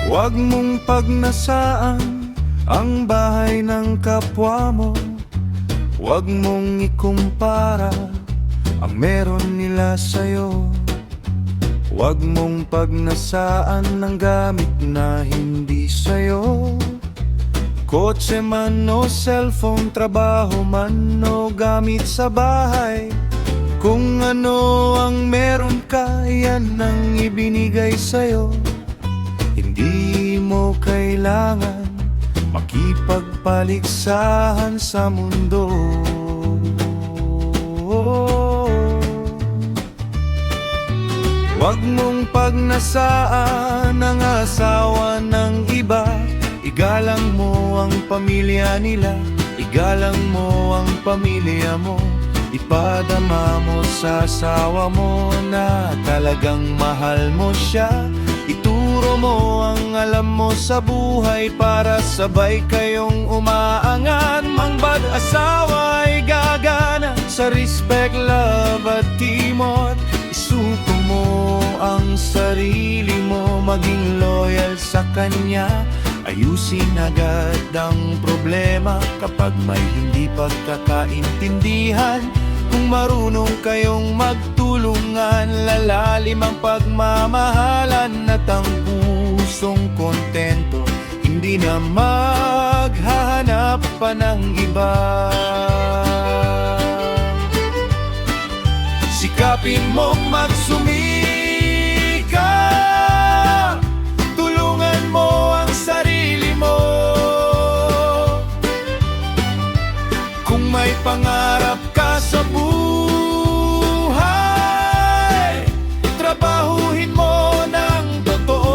Huwag mong pagnasaan ang bahay ng kapwa mo. Huwag mong ikumpara ang meron nila sa'yo. Huwag mong pagnasaan ng gamit na hindi sa'yo. Kotse man o cellphone, trabaho man o gamit sa bahay, kung ano ang meron ka, yan ang ibinigay sa'yo. Hindi mo kailangan makipagpaligsahan sa mundo. Huwag mong pagnasaan ang asawa ng iba. Igalang mo ang pamilya nila, igalang mo ang pamilya mo. Ipadama mo sa asawa mo na talagang mahal mo siya. Ituro mo ang alam mo sa buhay para sabay kayong umaangat. Ang bad-asawa ay gagana sa respect, love at teamwork. Isuko mo ang sarili mo, maging loyal sa kanya. Ayusin agad ang problema kapag may hindi pagkakaintindihan. Kung marunong kayong magtulungan, lalalim ang pagmamahalan at ang pusong kontento, hindi na maghahanap pa ng iba. Sikapin mong magsumikap, tulungan mo ang sarili mo. Kung may pangarap ka sa buhay, trabahuhin mo ng totoo.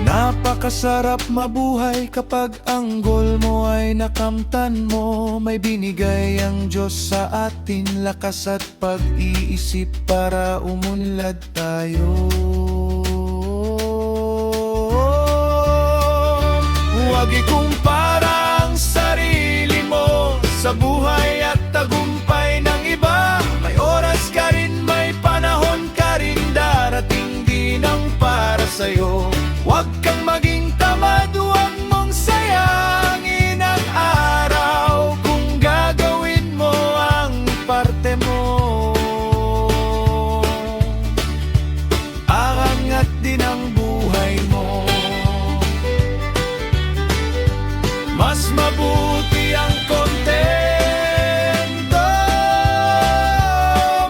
Napakasarap mabuhay kapag ang goal mo ay nakamtan mo. May binigay ang Diyos sa atin, lakas at pag-iisip para umunlad tayo. Huwag ikumpara ang sarili mo sa buhay at tagumpay ng iba. May oras ka rin, may panahon ka rin, darating din ang para sa'yo. Huwag kang maging tamad, huwag mong sayangin ang araw. Kung gagawin mo ang parte mo, aangat din ang buhay mo. Mas mabuti ang kontento,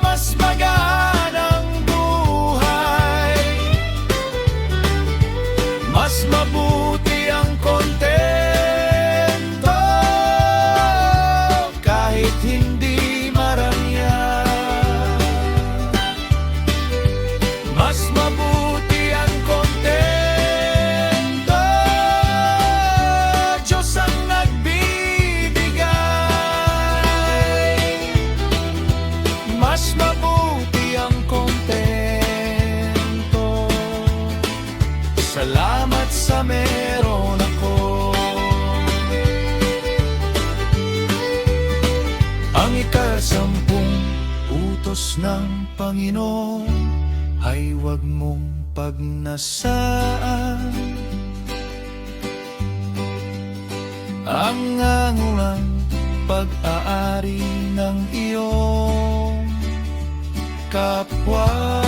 mas magaan ang buhay. Mas mabuti ang kontento, kahit hindi marangya. Mas mabuti ang kontento, Diyos ang nagbibigay. Mas mabuti ang kontento, salamat sa meron ako. Ang ika-10 utos ng Panginoon ay huwag mong pagnasaan ang angulang pag-aari ng iyong kapwa.